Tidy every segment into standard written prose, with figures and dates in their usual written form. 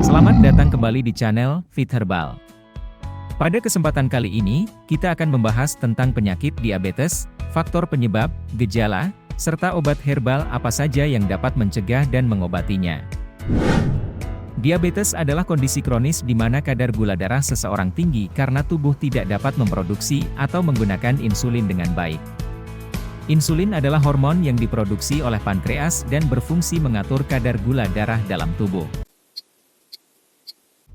Selamat datang kembali di channel Fit Herbal. Pada kesempatan kali ini, kita akan membahas tentang penyakit diabetes, faktor penyebab, gejala, serta obat herbal apa saja yang dapat mencegah dan mengobatinya. Diabetes adalah kondisi kronis di mana kadar gula darah seseorang tinggi karena tubuh tidak dapat memproduksi atau menggunakan insulin dengan baik. Insulin adalah hormon yang diproduksi oleh pankreas dan berfungsi mengatur kadar gula darah dalam tubuh.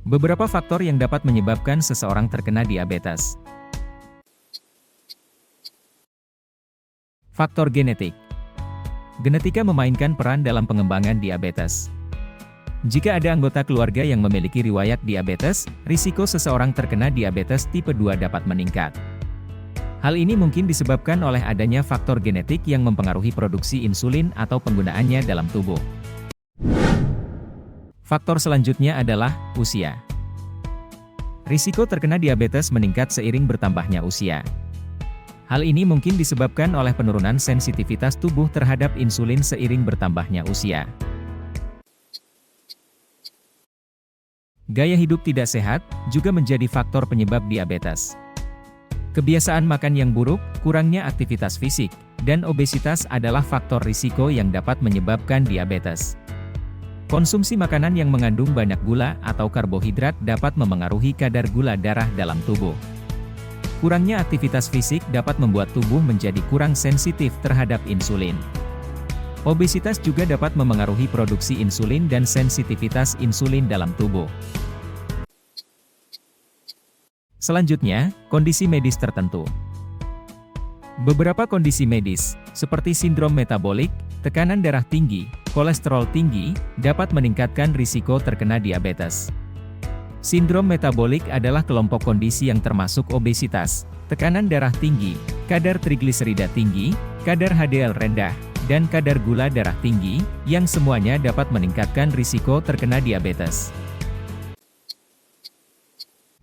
Beberapa faktor yang dapat menyebabkan seseorang terkena diabetes. Faktor genetik. Genetika memainkan peran dalam pengembangan diabetes. Jika ada anggota keluarga yang memiliki riwayat diabetes, risiko seseorang terkena diabetes tipe 2 dapat meningkat. Hal ini mungkin disebabkan oleh adanya faktor genetik yang mempengaruhi produksi insulin atau penggunaannya dalam tubuh. Faktor selanjutnya adalah usia. Risiko terkena diabetes meningkat seiring bertambahnya usia. Hal ini mungkin disebabkan oleh penurunan sensitivitas tubuh terhadap insulin seiring bertambahnya usia. Gaya hidup tidak sehat juga menjadi faktor penyebab diabetes. Kebiasaan makan yang buruk, kurangnya aktivitas fisik, dan obesitas adalah faktor risiko yang dapat menyebabkan diabetes. Konsumsi makanan yang mengandung banyak gula atau karbohidrat dapat memengaruhi kadar gula darah dalam tubuh. Kurangnya aktivitas fisik dapat membuat tubuh menjadi kurang sensitif terhadap insulin. Obesitas juga dapat memengaruhi produksi insulin dan sensitivitas insulin dalam tubuh. Selanjutnya, kondisi medis tertentu. Beberapa kondisi medis, seperti sindrom metabolik, tekanan darah tinggi, kolesterol tinggi, dapat meningkatkan risiko terkena diabetes. Sindrom metabolik adalah kelompok kondisi yang termasuk obesitas, tekanan darah tinggi, kadar trigliserida tinggi, kadar HDL rendah, dan kadar gula darah tinggi, yang semuanya dapat meningkatkan risiko terkena diabetes.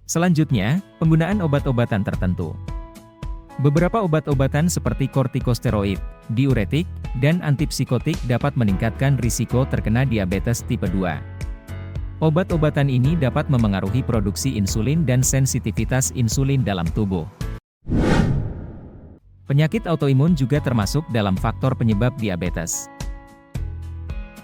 Selanjutnya, penggunaan obat-obatan tertentu. Beberapa obat-obatan seperti kortikosteroid, diuretik, dan antipsikotik dapat meningkatkan risiko terkena diabetes tipe 2. Obat-obatan ini dapat memengaruhi produksi insulin dan sensitivitas insulin dalam tubuh. Penyakit autoimun juga termasuk dalam faktor penyebab diabetes.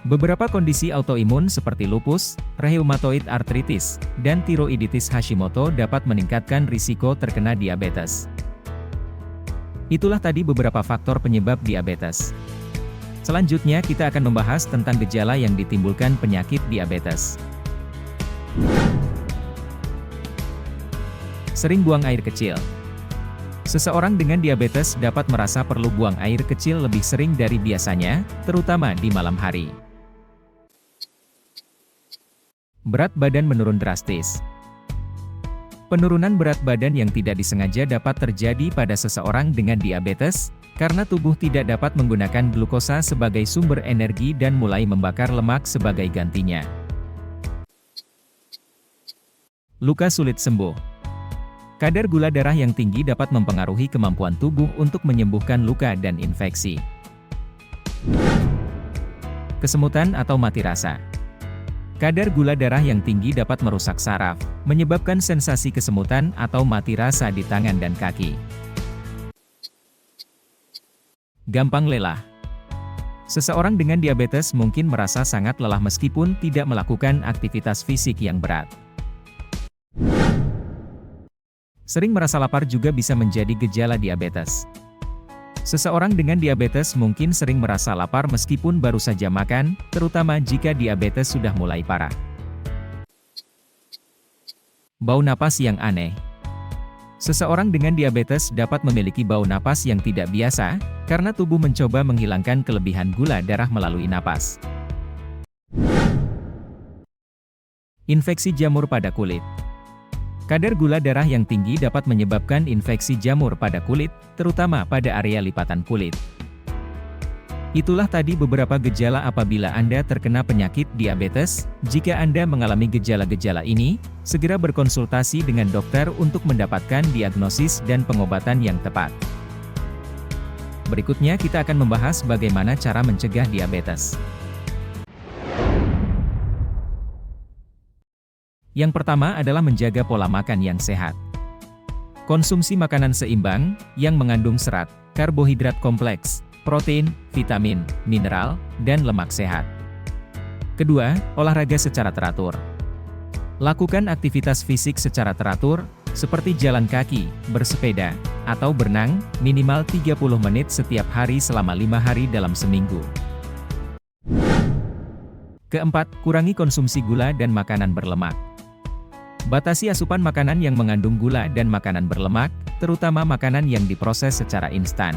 Beberapa kondisi autoimun seperti lupus, rheumatoid arthritis, dan tiroiditis Hashimoto dapat meningkatkan risiko terkena diabetes. Itulah tadi beberapa faktor penyebab diabetes. Selanjutnya kita akan membahas tentang gejala yang ditimbulkan penyakit diabetes. Sering buang air kecil. Seseorang dengan diabetes dapat merasa perlu buang air kecil lebih sering dari biasanya, terutama di malam hari. Berat badan menurun drastis. Penurunan berat badan yang tidak disengaja dapat terjadi pada seseorang dengan diabetes, karena tubuh tidak dapat menggunakan glukosa sebagai sumber energi dan mulai membakar lemak sebagai gantinya. Luka sulit sembuh. Kadar gula darah yang tinggi dapat mempengaruhi kemampuan tubuh untuk menyembuhkan luka dan infeksi. Kesemutan atau mati rasa. Kadar gula darah yang tinggi dapat merusak saraf, menyebabkan sensasi kesemutan atau mati rasa di tangan dan kaki. Gampang lelah. Seseorang dengan diabetes mungkin merasa sangat lelah meskipun tidak melakukan aktivitas fisik yang berat. Sering merasa lapar juga bisa menjadi gejala diabetes. Seseorang dengan diabetes mungkin sering merasa lapar meskipun baru saja makan, terutama jika diabetes sudah mulai parah. Bau napas yang aneh. Seseorang dengan diabetes dapat memiliki bau napas yang tidak biasa, karena tubuh mencoba menghilangkan kelebihan gula darah melalui napas. Infeksi jamur pada kulit. Kadar gula darah yang tinggi dapat menyebabkan infeksi jamur pada kulit, terutama pada area lipatan kulit. Itulah tadi beberapa gejala apabila Anda terkena penyakit diabetes. Jika Anda mengalami gejala-gejala ini, segera berkonsultasi dengan dokter untuk mendapatkan diagnosis dan pengobatan yang tepat. Berikutnya kita akan membahas bagaimana cara mencegah diabetes. Yang pertama adalah menjaga pola makan yang sehat. Konsumsi makanan seimbang, yang mengandung serat, karbohidrat kompleks, protein, vitamin, mineral, dan lemak sehat. Kedua, olahraga secara teratur. Lakukan aktivitas fisik secara teratur, seperti jalan kaki, bersepeda, atau berenang, minimal 30 menit setiap hari selama 5 hari dalam seminggu. Keempat, kurangi konsumsi gula dan makanan berlemak. Batasi asupan makanan yang mengandung gula dan makanan berlemak, terutama makanan yang diproses secara instan.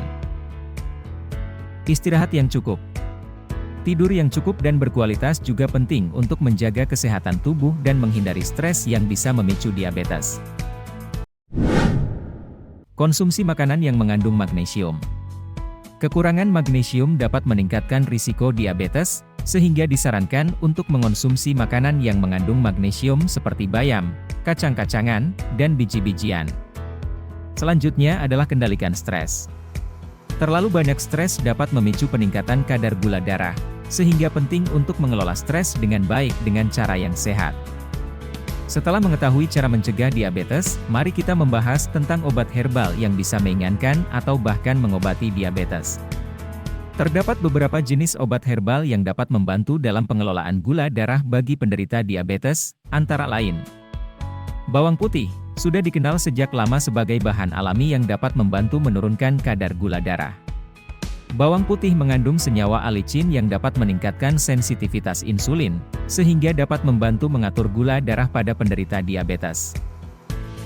Istirahat yang cukup. Tidur yang cukup dan berkualitas juga penting untuk menjaga kesehatan tubuh dan menghindari stres yang bisa memicu diabetes. Konsumsi makanan yang mengandung magnesium. Kekurangan magnesium dapat meningkatkan risiko diabetes, sehingga disarankan untuk mengonsumsi makanan yang mengandung magnesium seperti bayam, kacang-kacangan, dan biji-bijian. Selanjutnya adalah kendalikan stres. Terlalu banyak stres dapat memicu peningkatan kadar gula darah, sehingga penting untuk mengelola stres dengan baik dengan cara yang sehat. Setelah mengetahui cara mencegah diabetes, mari kita membahas tentang obat herbal yang bisa meringankan atau bahkan mengobati diabetes. Terdapat beberapa jenis obat herbal yang dapat membantu dalam pengelolaan gula darah bagi penderita diabetes, antara lain. Bawang putih, sudah dikenal sejak lama sebagai bahan alami yang dapat membantu menurunkan kadar gula darah. Bawang putih mengandung senyawa alicin yang dapat meningkatkan sensitivitas insulin, sehingga dapat membantu mengatur gula darah pada penderita diabetes.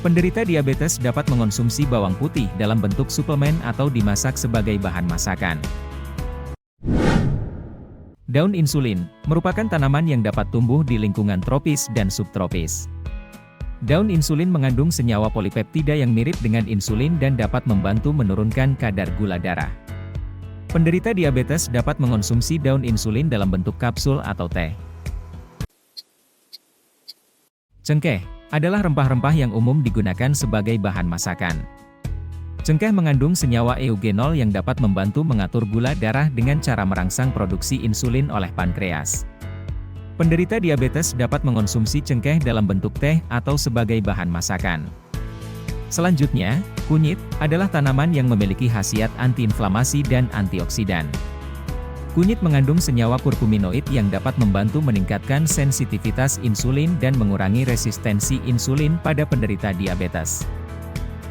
Penderita diabetes dapat mengonsumsi bawang putih dalam bentuk suplemen atau dimasak sebagai bahan masakan. Daun insulin, merupakan tanaman yang dapat tumbuh di lingkungan tropis dan subtropis. Daun insulin mengandung senyawa polipeptida yang mirip dengan insulin dan dapat membantu menurunkan kadar gula darah. Penderita diabetes dapat mengonsumsi daun insulin dalam bentuk kapsul atau teh. Cengkeh, adalah rempah-rempah yang umum digunakan sebagai bahan masakan. Cengkeh mengandung senyawa eugenol yang dapat membantu mengatur gula darah dengan cara merangsang produksi insulin oleh pankreas. Penderita diabetes dapat mengonsumsi cengkeh dalam bentuk teh atau sebagai bahan masakan. Selanjutnya, kunyit adalah tanaman yang memiliki khasiat antiinflamasi dan antioksidan. Kunyit mengandung senyawa kurkuminoid yang dapat membantu meningkatkan sensitivitas insulin dan mengurangi resistensi insulin pada penderita diabetes.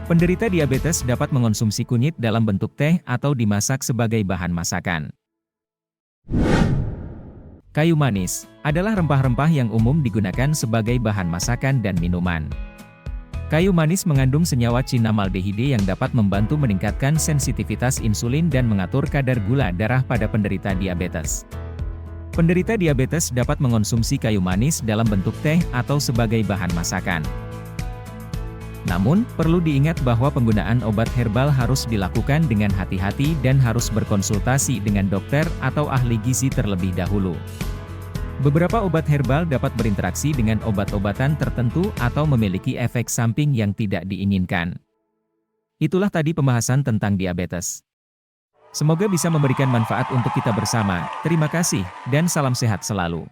Penderita diabetes dapat mengonsumsi kunyit dalam bentuk teh atau dimasak sebagai bahan masakan. Kayu manis adalah rempah-rempah yang umum digunakan sebagai bahan masakan dan minuman. Kayu manis mengandung senyawa cinamaldehide yang dapat membantu meningkatkan sensitivitas insulin dan mengatur kadar gula darah pada penderita diabetes. Penderita diabetes dapat mengonsumsi kayu manis dalam bentuk teh atau sebagai bahan masakan. Namun, perlu diingat bahwa penggunaan obat herbal harus dilakukan dengan hati-hati dan harus berkonsultasi dengan dokter atau ahli gizi terlebih dahulu. Beberapa obat herbal dapat berinteraksi dengan obat-obatan tertentu atau memiliki efek samping yang tidak diinginkan. Itulah tadi pembahasan tentang diabetes. Semoga bisa memberikan manfaat untuk kita bersama. Terima kasih, dan salam sehat selalu.